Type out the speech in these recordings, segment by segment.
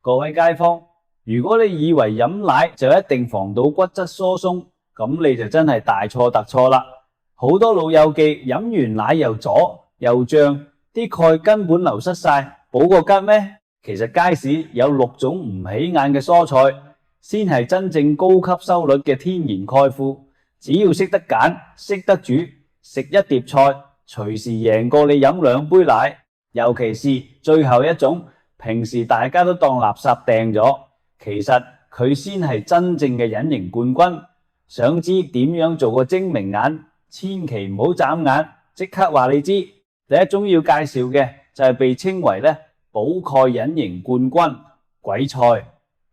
各位街坊，如果你以為飲奶就一定防到骨質疏鬆，咁你就真係大錯特錯啦。好多老友記飲完奶又阻又脹，啲鈣根本流失晒，補個吉咩？其實街市有6種唔起眼嘅蔬菜，先係真正高吸收率嘅天然鈣庫。只要識得揀，識得煮，食一碟菜，隨時贏過你飲2杯奶。尤其是最後一種，平時大家都當垃圾掟咗，其實佢先係真正嘅隱形冠軍。想知點樣做個精明眼？千祈唔好眨眼，即刻話你知。第一種要介紹嘅就係被稱為補鈣隱形冠軍鬼菜。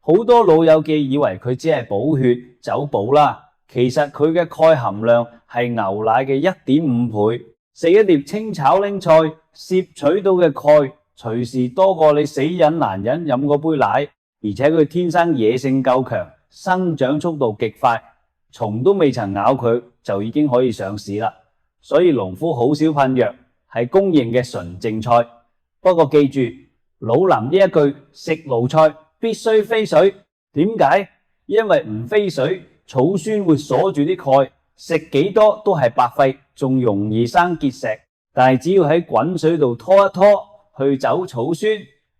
好多老友記以為佢只係補血走補啦，其實佢嘅鈣含量係牛奶嘅 1.5 倍。食一碟清炒拎菜，攝取到嘅鈣隨時多過你死忍難忍飲嗰杯奶，而且佢天生野性夠強，生長速度極快，蟲都未曾咬佢就已經可以上市啦。所以農夫好少噴藥，係公認嘅純淨菜。不過記住老林呢一句，食爐菜必須飛水。點解？因為唔飛水，草酸會鎖住啲鈣，食幾多都係白費，仲容易生結石。但係只要喺滾水度拖一拖，去走草酸，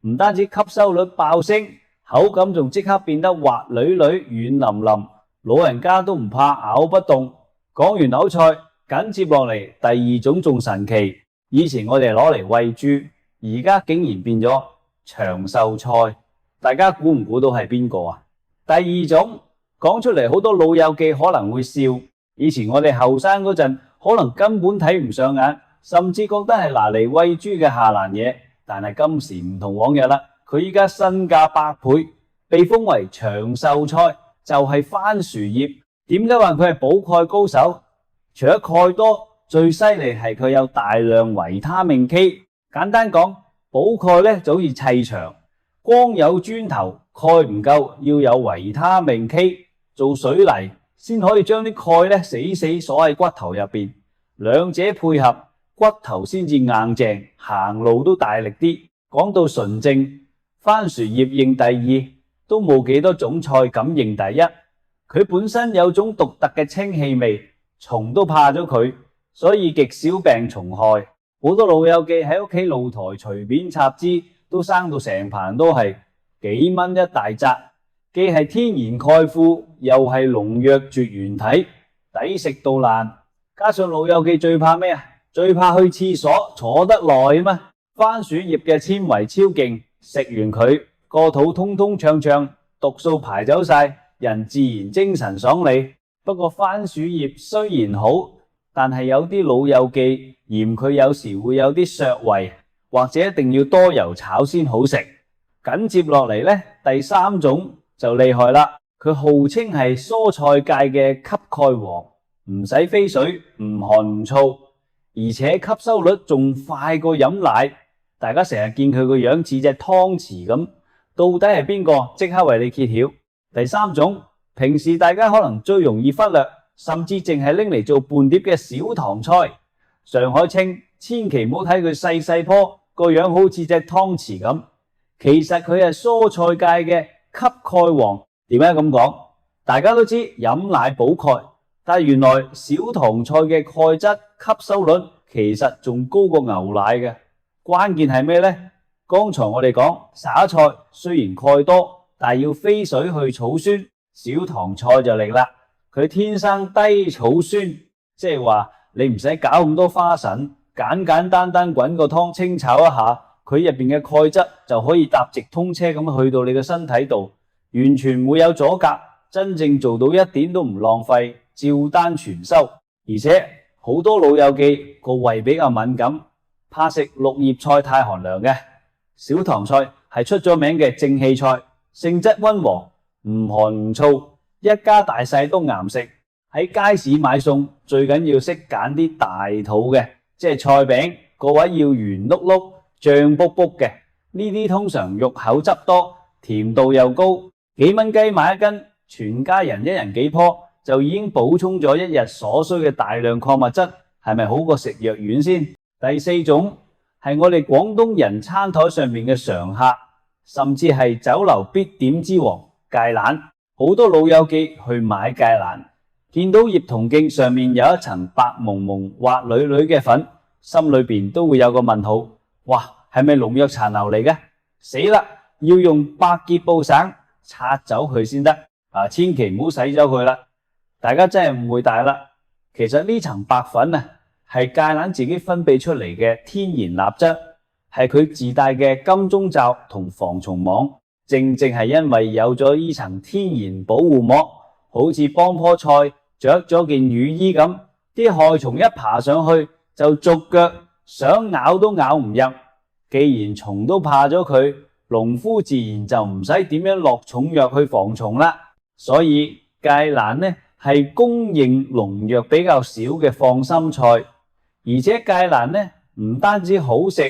唔單止吸收率爆升，口感仲即刻變得滑捋捋、軟腍腍，老人家都唔怕咬不動。講完韭菜，緊接落嚟第2種仲神奇。以前我哋攞嚟餵豬，而家竟然變咗長壽菜。大家估唔估到係邊個啊？第2種講出嚟，好多老友記可能會笑。以前我哋後生嗰陣，可能根本睇唔上眼，甚至覺得係拿嚟餵豬嘅下欄嘢。但係今時唔同往日啦，佢依家身價100倍，被封為長壽菜，就係番薯葉。點解話佢係補鈣高手？除咗鈣多，最犀利係佢有大量維他命 K。簡單講，補鈣就好似砌牆，光有磚頭，鈣唔夠，要有維他命 K 做水泥，先可以將啲鈣死死鎖喺骨頭入邊。兩者配合，骨頭先至硬淨，行路都大力啲。講到純正，番薯葉認第2，都冇幾多種菜敢認第1。佢本身有種獨特嘅清氣味，蟲都怕咗佢，所以極少病蟲害。好多老友記喺屋企露台隨便插枝，都生到成棚都係，幾蚊一大紮，既係天然鈣庫，又係農藥絕緣體，抵食到爛。加上老友記最怕咩啊？最怕去廁所坐得耐嘛。番薯葉嘅纖維超勁，食完佢個肚通通暢暢，毒素排走晒，人自然精神爽利。不過番薯葉雖然好，但係有啲老友記嫌佢有時會有啲削胃，或者一定要多油炒先好食。緊接落嚟第3種就厲害啦，佢號稱係蔬菜界嘅吸鈣王，唔使飛水，唔寒唔燥，而且吸收率仲快過飲奶。大家成日見佢個樣似隻湯匙咁，到底係邊個？即刻為你揭曉。第3種，平時大家可能最容易忽略，甚至淨係拎嚟做伴碟嘅小棠菜。上海青，千祈唔好睇佢細細棵，個樣好似隻湯匙咁。其實佢係蔬菜界嘅吸鈣王。點解咁講？大家都知飲奶補鈣，但原來小棠菜嘅鈣質吸收率其實仲高過牛奶嘅。關鍵係咩呢？剛才我哋講耍菜雖然鈣多，但係要飛水去草酸，小棠菜就嚟啦。佢天生低草酸，即係話你唔使搞咁多花神，簡簡單單滾個湯清炒一下，佢入邊嘅鈣質就可以搭直通車咁去到你嘅身體度，完全唔會有阻隔，真正做到一點都唔浪費，照單全收。而且好多老友記個胃比較敏感，怕食綠葉菜太寒涼嘅，小棠菜係出咗名嘅正氣菜，性質溫和，唔寒唔燥，一家大細都啱食。喺街市買餸最緊要識揀啲大肚嘅，即係菜餅個位要圓碌碌、脹卜卜嘅，呢啲通常肉厚汁多，甜度又高。幾蚊雞買一斤，全家人一人幾棵，就已經補充咗一日所需嘅大量礦物質，係咪好過食藥丸先？第4種係我哋廣東人餐台上面嘅常客，甚至係酒樓必點之王芥蘭。好多老友記去買芥蘭，見到葉童莖上面有一層白蒙蒙滑捋捋嘅粉，心裏邊都會有個問號，哇，係咪農藥殘留嚟嘅？死啦，要用百潔布省擦走佢先得，千祈唔好洗走佢啦。大家真係誤會大啦，其實呢層白粉係芥蘭自己分泌出嚟嘅天然蠟質，係佢自帶嘅金鐘罩同防蟲網。正正係因為有咗呢層天然保護膜，好似幫棵菜着咗件雨衣咁，啲害蟲一爬上去就逐腳想咬都咬唔入。既然蟲都怕咗佢，農夫自然就唔使點樣落重藥去防蟲啦。所以芥蘭係供應農藥比較少嘅放心菜，而且芥蘭唔單止好食，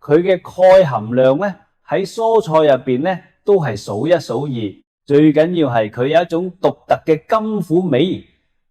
佢嘅鈣含量喺蔬菜入邊都係數一數二。最緊要係佢有一種獨特嘅甘苦味，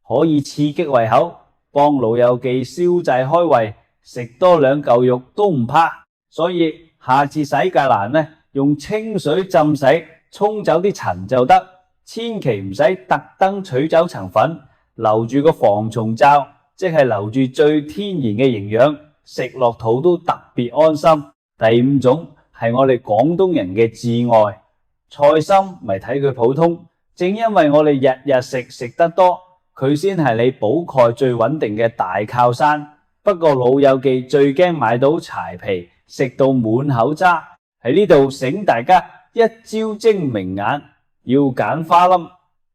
可以刺激胃口，幫老友記消滯開胃，食多兩嚿肉都唔怕。所以下次洗芥蘭用清水浸洗，沖走啲塵就得，千祈唔使特登取走層粉，留住個防蟲罩，即係留住最天然嘅營養，食落肚都特別安心。第五種係我哋廣東人嘅至愛，菜心咪睇佢普通，正因為我哋日日食得多，佢先係你補鈣最穩定嘅大靠山。不過老友記最驚買到柴皮，食到滿口渣。喺呢度醒大家一招精明眼，要揀花粒，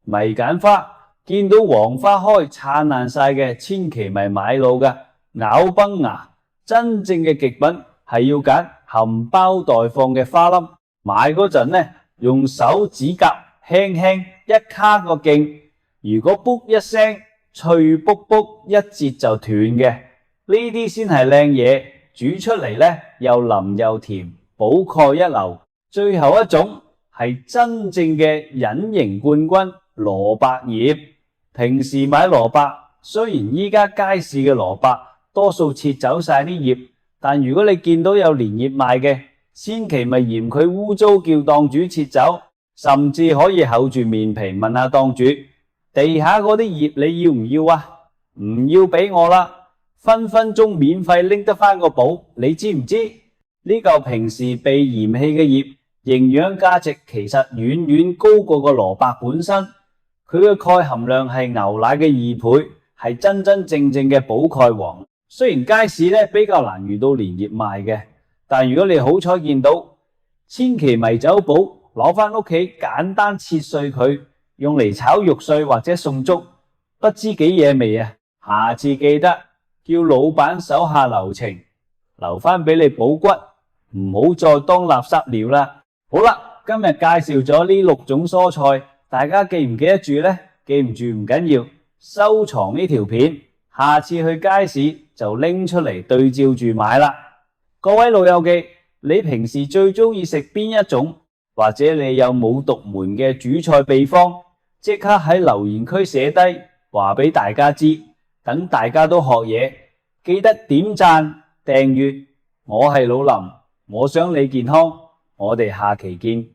咪揀花。見到黃花開燦爛晒嘅，千祈咪買路噶，咬崩牙。真正嘅極品係要揀含苞待放嘅花粒，買嗰陣用手指甲輕輕一卡個莖，如果卜一聲脆卜卜一截就斷嘅，呢啲先係靚嘢，煮出嚟又腍又甜，補鈣一流。最後一種係真正嘅隱形冠軍蘿蔔葉。平時買蘿蔔，雖然依家街市嘅蘿蔔多數切走晒啲葉，但如果你見到有連葉賣嘅，千祈咪嫌佢污糟叫檔主切走，甚至可以厚住面皮問下檔主，地下嗰啲葉你要唔要啊？唔要俾我啦，分分鐘免費拎得返個寶。你知唔知呢嚿平時被嫌棄嘅葉，營養價值其實遠遠高過個蘿蔔本身。佢嘅鈣含量係牛奶嘅2倍，係真真正正嘅補鈣王。雖然街市比較難遇到連葉賣嘅，但如果你好彩見到，千祈咪走寶，攞返屋企簡單切碎佢，用嚟炒肉碎或者餸粥，不知幾惹味啊！下次記得叫老闆手下留情，留返俾你補骨，唔好再當垃圾料啦。好啦，今日介紹咗呢6種蔬菜，大家記唔記得住呢？記唔住唔緊要，收藏呢條片，下次去街市就拎出嚟對照住買啦。各位老友記，你平時最中意食邊一種？或者你有冇獨門嘅煮菜秘方？即刻喺留言區寫低，話俾大家知，等大家都學嘢。記得點讚訂閱。我係老林，我想你健康，我哋下期見。